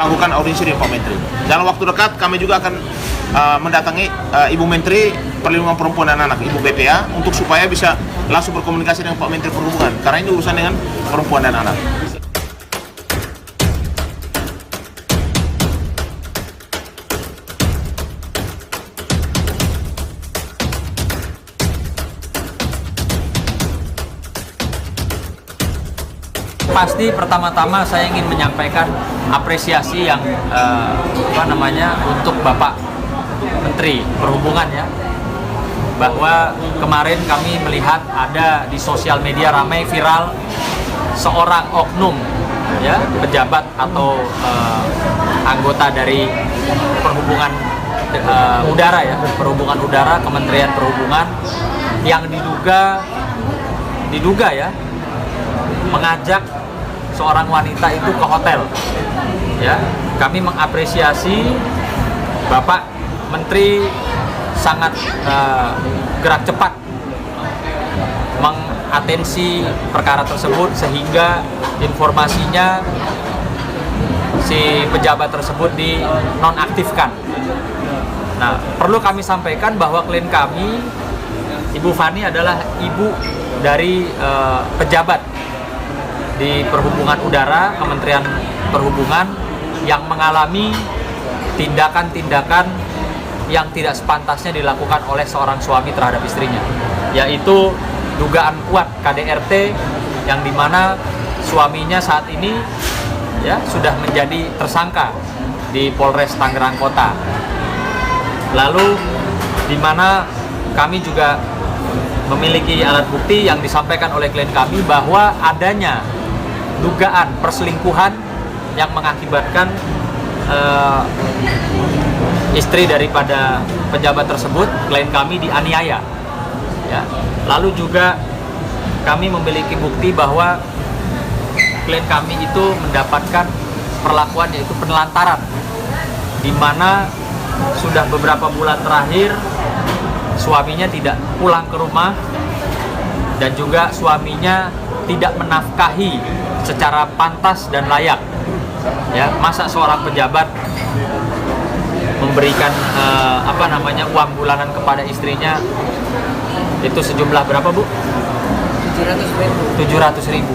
melakukan audiensi dengan Pak Menteri. Dalam waktu dekat kami juga akan mendatangi Ibu Menteri Perlindungan Perempuan dan Anak, Ibu BPA, untuk supaya bisa langsung berkomunikasi dengan Pak Menteri Perhubungan, karena ini urusan dengan perempuan dan anak. Pasti pertama-tama saya ingin menyampaikan apresiasi yang untuk Bapak Menteri Perhubungan ya, bahwa kemarin kami melihat ada di sosial media ramai viral seorang oknum ya, pejabat atau anggota dari perhubungan udara ya, perhubungan udara, Kementerian Perhubungan, yang diduga ya mengajak seorang wanita itu ke hotel ya. Kami mengapresiasi Bapak Menteri sangat gerak cepat mengatensi perkara tersebut, sehingga informasinya si pejabat tersebut dinonaktifkan. Nah, perlu kami sampaikan bahwa klien kami, Ibu Fani, adalah ibu dari pejabat di Perhubungan Udara, Kementerian Perhubungan, yang mengalami tindakan-tindakan yang tidak sepantasnya dilakukan oleh seorang suami terhadap istrinya, yaitu dugaan kuat KDRT, yang dimana suaminya saat ini ya sudah menjadi tersangka di Polres Tangerang Kota. Lalu dimana kami juga memiliki alat bukti yang disampaikan oleh klien kami bahwa adanya dugaan perselingkuhan yang mengakibatkan istri daripada pejabat tersebut, klien kami, dianiaya ya. Lalu juga kami memiliki bukti bahwa klien kami itu mendapatkan perlakuan yaitu penelantaran, di mana sudah beberapa bulan terakhir suaminya tidak pulang ke rumah, dan juga suaminya tidak menafkahi secara pantas dan layak ya. Masa seorang pejabat memberikan uang bulanan kepada istrinya itu sejumlah berapa, Bu? 700.000,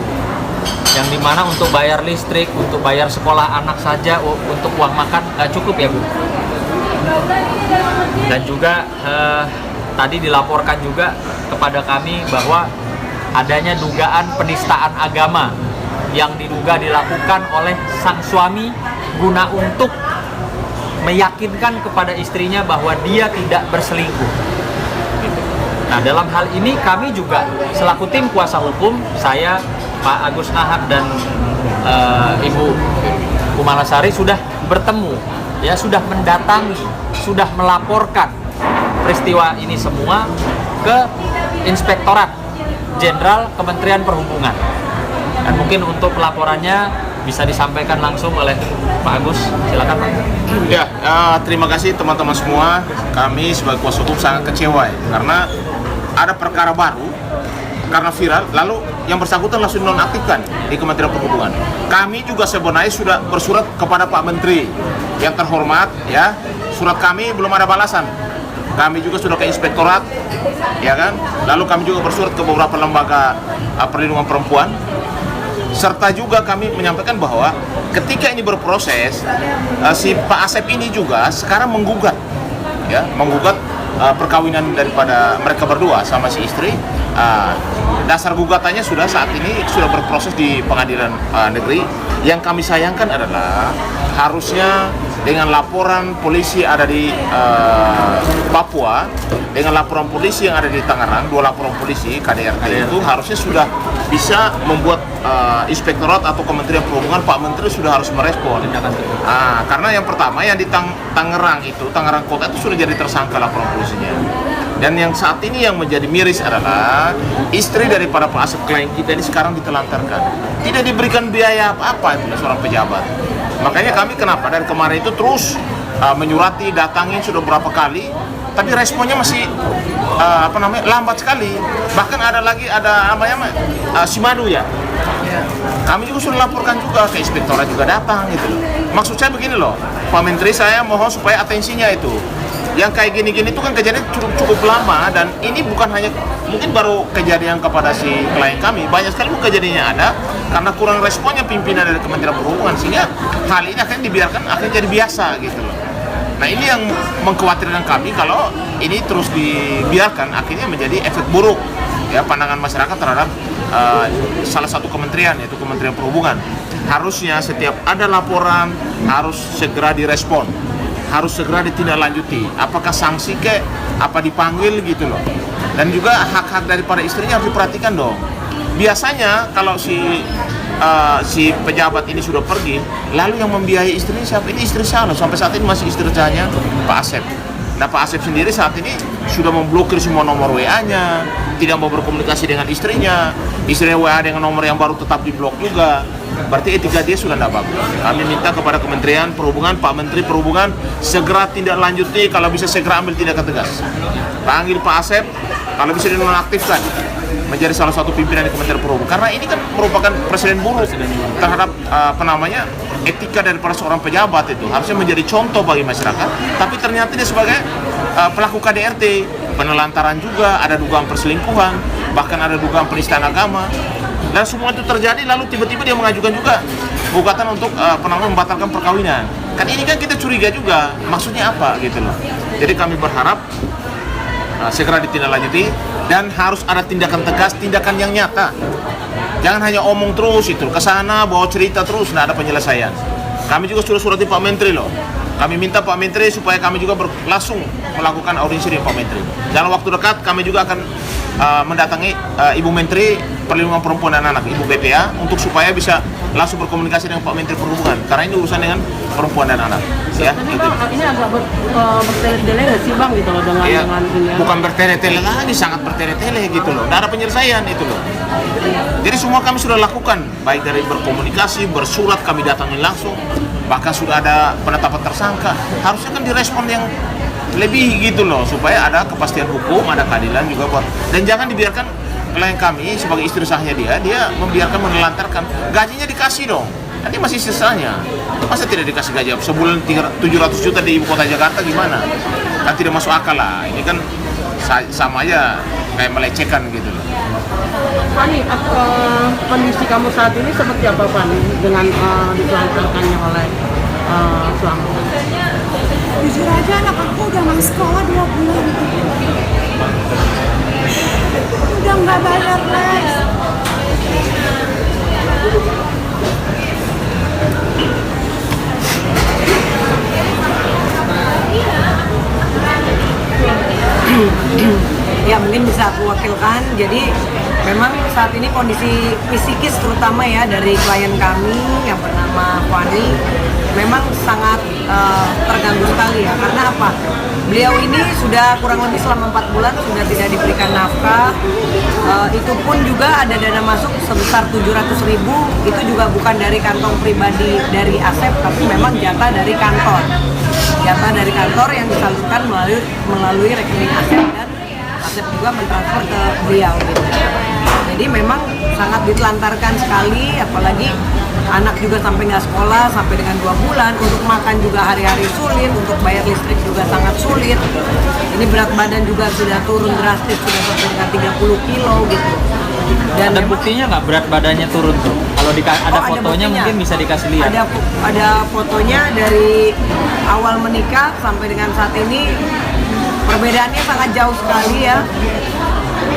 yang dimana untuk bayar listrik, untuk bayar sekolah anak saja, untuk uang makan nggak cukup ya, Bu. Dan juga tadi dilaporkan juga kepada kami bahwa adanya dugaan penistaan agama yang diduga dilakukan oleh sang suami guna untuk meyakinkan kepada istrinya bahwa dia tidak berselingkuh. Nah, dalam hal ini kami juga selaku tim kuasa hukum, saya, Pak Agus Nahak, dan Ibu Kumalasari sudah bertemu ya, sudah mendatangi, sudah melaporkan peristiwa ini semua ke Inspektorat Jenderal Kementerian Perhubungan. Dan mungkin untuk pelaporannya bisa disampaikan langsung oleh Pak Agus. Silakan, Pak. Ya, terima kasih teman-teman semua. Kami sebagai kuasa hukum sangat kecewa ya, karena ada perkara baru karena viral, lalu yang bersangkutan langsung dinonaktifkan di Kementerian Perhubungan. Kami juga sebenarnya sudah bersurat kepada Pak Menteri yang terhormat ya. Surat kami belum ada balasan. Kami juga sudah ke inspektorat, ya kan. Lalu kami juga bersurat ke beberapa lembaga perlindungan perempuan, serta juga kami menyampaikan bahwa ketika ini berproses, si Pak Asep ini juga sekarang menggugat, ya, menggugat perkawinan daripada mereka berdua sama si istri. Dasar gugatannya saat ini sudah berproses di pengadilan negeri. Yang kami sayangkan adalah harusnya dengan laporan polisi ada di Papua, dengan laporan polisi yang ada di Tangerang, 2 laporan polisi KDRT itu harusnya sudah bisa membuat inspektorat atau Kementerian Perhubungan, Pak Menteri sudah harus merespon. Karena yang pertama yang di Tangerang itu, Tangerang Kota itu sudah jadi tersangka laporan polisinya. Dan yang saat ini yang menjadi miris adalah istri daripada Pak Asep, klien kita ini sekarang ditelantarkan, tidak diberikan biaya apa-apa itu seorang pejabat. Makanya kami kenapa dari kemarin itu terus menyurati, datangin sudah berapa kali, tapi responnya masih lambat sekali. Bahkan ada Simadu ya, kami juga sudah laporkan juga ke inspektorat juga datang gitu loh. Maksud saya begini loh, Pak Menteri, saya mohon supaya atensinya itu yang kayak gini-gini itu kan kejadian cukup lama, dan ini bukan hanya mungkin baru kejadian kepada si klien kami, banyak sekali kejadiannya ada karena kurang responnya pimpinan dari Kementerian Perhubungan, sehingga hal ini akan dibiarkan akan jadi biasa gitu loh. Nah ini yang mengkhawatirkan kami, kalau ini terus dibiarkan akhirnya menjadi efek buruk ya pandangan masyarakat terhadap salah satu kementerian, yaitu Kementerian Perhubungan. Harusnya setiap ada laporan harus segera direspon, harus segera ditindaklanjuti, apakah sanksi ke, apa dipanggil gitu loh. Dan juga hak-hak dari para istrinya harus diperhatikan dong. Biasanya kalau si pejabat ini sudah pergi, lalu yang membiayai istrinya siapa? Ini istri saya loh, sampai saat ini masih istri saya, Pak Asep. Nah Pak Asep sendiri saat ini sudah memblokir semua nomor WA-nya, tidak mau berkomunikasi dengan istrinya WA dengan nomor yang baru tetap diblok juga. Berarti etika dia sudah tidak bagus. Kami minta kepada Kementerian Perhubungan, Pak Menteri Perhubungan, segera tindak lanjuti, kalau bisa segera ambil tindakan tegas. Panggil Pak Asep, kalau bisa dinonaktifkan menjadi salah satu pimpinan di Kementerian Perhubungan. Karena ini kan merupakan presiden buruk terhadap etika dari para seorang pejabat itu. Harusnya menjadi contoh bagi masyarakat, tapi ternyata dia sebagai pelaku KDRT, penelantaran juga, ada dugaan perselingkuhan, bahkan ada dugaan penistaan agama. Dan semua itu terjadi, lalu tiba-tiba dia mengajukan juga gugatan untuk membatalkan perkawinan. Kan ini kan kita curiga juga, maksudnya apa gitu loh. Jadi kami berharap segera ditindaklanjuti dan harus ada tindakan tegas, tindakan yang nyata. Jangan hanya omong terus itu, ke sana bawa cerita terus, nggak ada penyelesaian. Kami juga sudah surati Pak Menteri loh. Kami minta Pak Menteri supaya kami juga langsung melakukan audiensi dengan Pak Menteri. Dalam waktu dekat kami juga akan mendatangi Ibu Menteri Perlindungan Perempuan dan Anak, Ibu BPA, untuk supaya bisa langsung berkomunikasi dengan Pak Menteri Perhubungan, karena ini urusan dengan perempuan dan anak. Ya, tapi Bang, ini agak bertele-tele nggak sih Bang gitu loh dengan ya, ini? bukan bertele-tele lagi, sangat bertele-tele gitu loh. Nggak ada penyelesaian itu loh. Jadi semua kami sudah lakukan, baik dari berkomunikasi, bersurat, kami datangin langsung, bahkan sudah ada penetapan tersangka. Harusnya kan direspon yang lebih gitu loh, supaya ada kepastian hukum, ada keadilan juga buat, dan jangan dibiarkan klien kami sebagai istri sahnya dia membiarkan menelantarkan. Gajinya dikasih dong, nanti masih sisanya. Masa tidak dikasih gaji sebulan 700 juta di ibu kota Jakarta, gimana? Kan tidak masuk akal lah. Ini kan sama aja kayak melecehkan gitu loh. Fani, kondisi kamu saat ini seperti apa Fani dengan ditelantarkannya oleh suami? Jujur aja anak aku udah masuk sekolah 2 bulan. Udah nggak bayar les. Ya mungkin bisa aku wakilkan. Jadi memang saat ini kondisi psikis terutama ya dari klien kami yang bernama Fani memang sangat terganggu sekali ya. Karena apa? Beliau ini sudah kurang lebih selama 4 bulan sudah tidak diberikan nafkah. Itu pun juga ada dana masuk sebesar 700.000. Itu juga bukan dari kantong pribadi dari Asep, tapi memang jatah dari kantor. Jatah dari kantor yang disalurkan melalui rekening Asep, dan Asep juga mentransfer ke beliau gitu. Jadi memang sangat ditelantarkan sekali, apalagi anak juga sampai nggak sekolah sampai dengan 2 bulan, untuk makan juga hari-hari sulit, untuk bayar listrik juga sangat sulit. Ini berat badan juga sudah turun drastis, sudah sampai dengan 30 kilo gitu. Dan ada buktinya nggak berat badannya turun tuh? Kalau ada fotonya buktinya. mungkin bisa dikasih lihat. Ada fotonya dari awal menikah sampai dengan saat ini, perbedaannya sangat jauh sekali ya.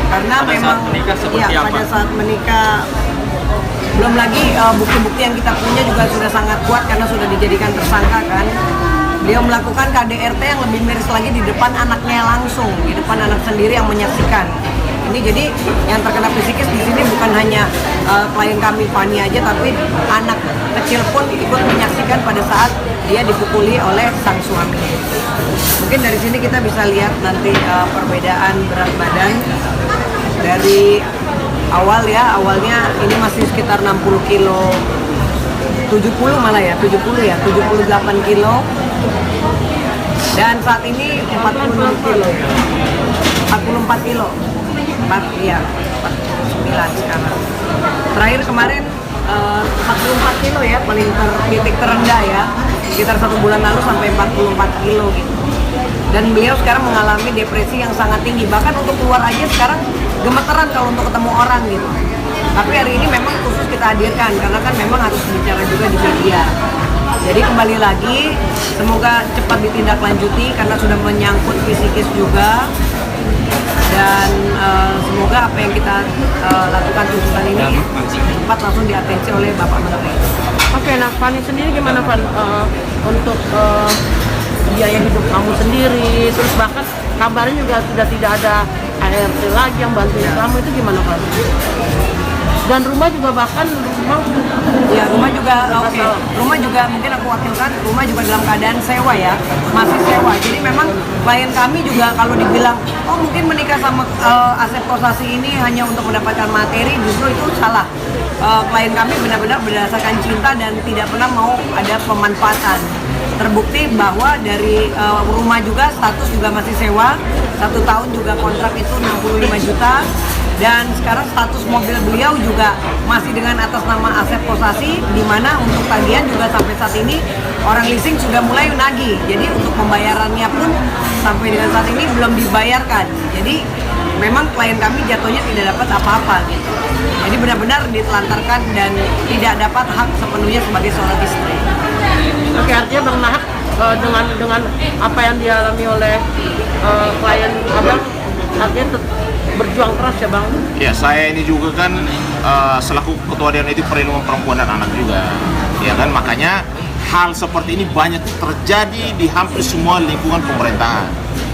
Karena pada memang saat menikah seperti ya, apa? pada saat menikah, belum lagi bukti-bukti yang kita punya juga sudah sangat kuat karena sudah dijadikan tersangka kan. Beliau melakukan KDRT yang lebih miris lagi di depan anaknya langsung, di depan anak sendiri yang menyaksikan. Ini jadi yang terkena psikis di sini bukan hanya klien kami Fani aja, tapi anak kecil pun ikut menyaksikan pada saat dia dipukuli oleh sang suami. Mungkin dari sini kita bisa lihat nanti perbedaan berat badan dari awal ya, awalnya ini masih sekitar 60 kilo, 70 malah ya, 78 kilo, dan saat ini 40 kilo, 44 kilo, 49 sekarang. Terakhir kemarin 44 kilo ya, paling titik terendah ya, sekitar 1 bulan lalu sampai 44 kilo gitu. Dan beliau sekarang mengalami depresi yang sangat tinggi, bahkan untuk keluar aja sekarang gemeteran kalau untuk ketemu orang gitu. Tapi hari ini memang khusus kita hadirkan karena kan memang harus bicara juga di media. Jadi kembali lagi, semoga cepat ditindaklanjuti karena sudah menyangkut psikis juga. Dan semoga apa yang kita lakukan tuntutan ini cepat langsung diatensi oleh Bapak Menteri. Oke, nah Fani sendiri gimana Fan untuk biaya hidup kamu sendiri, terus bahkan kabarnya juga sudah tidak ada ART lagi yang bantuin kamu, itu gimana Fan? Dan rumah juga bahkan Rumah juga oke. Rumah juga mungkin aku wakilkan, rumah juga dalam keadaan sewa ya, masih sewa. Jadi memang klien kami juga kalau dibilang oh mungkin menikah sama Asep Kosasi ini hanya untuk mendapatkan materi, justru itu salah. Klien kami benar-benar berdasarkan cinta dan tidak pernah mau ada pemanfaatan. Terbukti bahwa dari rumah juga status juga masih sewa, 1 tahun juga kontrak itu 65 juta. Dan sekarang status mobil beliau juga masih dengan atas nama Asep Kosasi, di mana untuk tagihan juga sampai saat ini orang leasing sudah mulai nagih. Jadi untuk pembayarannya pun sampai dengan saat ini belum dibayarkan. Jadi memang klien kami jatuhnya tidak dapat apa-apa gitu. Jadi benar-benar ditelantarkan dan tidak dapat hak sepenuhnya sebagai seorang istri. oke, artinya Bang Nahak dengan apa yang dialami oleh klien Abang, artinya berjuang keras ya Bang? Ya, saya ini juga kan selaku Ketua Dewan Etik Perlindungan Perempuan dan Anak juga, ya kan, makanya hal seperti ini banyak terjadi di hampir semua lingkungan pemerintahan.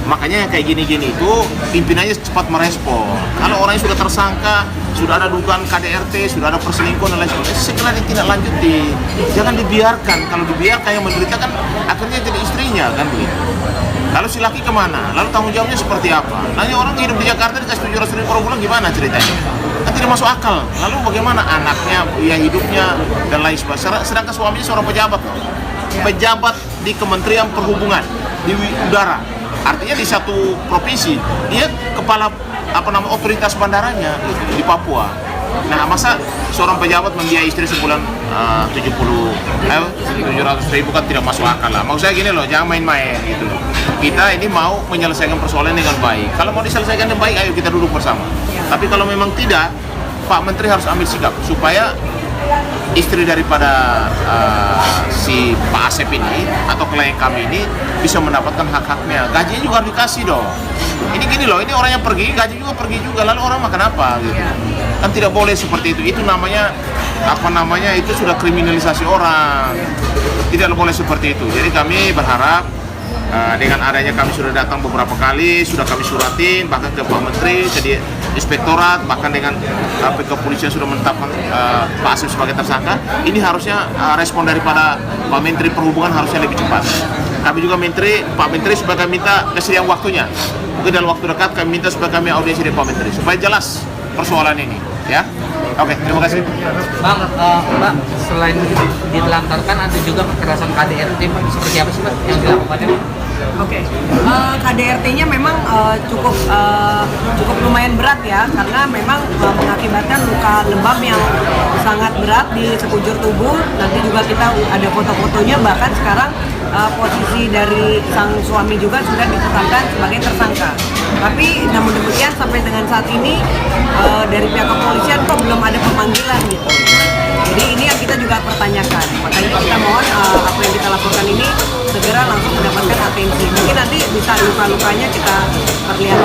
Makanya yang kayak gini-gini itu pimpinannya cepat merespon. Kalau orangnya sudah tersangka, sudah ada dugaan KDRT, sudah ada perselingkuhan dan lain sebagainya, segera ditindaklanjuti. Jangan dibiarkan. Kalau dibiarkan yang menderita kan akhirnya jadi istrinya kan begitu. Lalu si laki kemana? Lalu tanggung jawabnya seperti apa? Nanti orang hidup di Jakarta dikasih 700.000 per bulan gimana ceritanya? Kan tidak masuk akal. Lalu bagaimana anaknya, biaya hidupnya, dan lain sebagainya. Sedangkan suaminya seorang pejabat. Pejabat di Kementerian Perhubungan, di udara. Artinya di satu provinsi, dia kepala otoritas bandaranya di Papua. Nah, masa seorang pejabat membiayai istri sebulan 700.000 kan tidak masuk akal lah. Maksud saya gini loh, jangan main-main gitu loh. Kita ini mau menyelesaikan persoalan dengan baik. Kalau mau diselesaikan dengan baik, ayo kita duduk bersama. Tapi kalau memang tidak, Pak Menteri harus ambil sikap supaya istri daripada si Pak Asep ini atau klien kami ini bisa mendapatkan hak-haknya. Gajinya juga harus dikasih dong. Ini gini loh, ini orang yang pergi, gaji juga pergi juga, lalu orang makan apa gitu. Kan tidak boleh seperti itu. Itu namanya itu sudah kriminalisasi orang. Tidak boleh seperti itu. Jadi kami berharap dengan adanya kami sudah datang beberapa kali, sudah kami suratin bahkan ke Pak Menteri, ke Inspektorat, bahkan dengan kepolisian sudah menetapkan Pak Asep sebagai tersangka. Ini harusnya respon daripada Pak Menteri Perhubungan harusnya lebih cepat. Kami juga Pak Menteri supaya kami minta kesediaan waktunya. Mungkin dalam waktu dekat kami minta supaya kami audiensi dengan Pak Menteri supaya jelas persoalan ini, ya. Oke, terima kasih. Bang, Mbak, selain ditelantarkan ada juga kekerasan KDRT, Mbak. Seperti apa sih, Mbak, yang dilakukan? Oke, KDRT-nya memang cukup lumayan berat ya, karena memang mengakibatkan luka lebam yang sangat berat di sekujur tubuh. Nanti juga kita ada foto-fotonya, bahkan sekarang posisi dari sang suami juga sudah ditetapkan sebagai tersangka. Tapi namun demikian sampai dengan saat ini dari pihak kepolisian kok belum ada pemanggilan gitu. Jadi ini yang kita juga pertanyakan. Makanya kita mohon apa yang kita laporkan ini segera langsung mendapatkan atensi. Mungkin nanti bisa luka-lukanya kita perlihatkan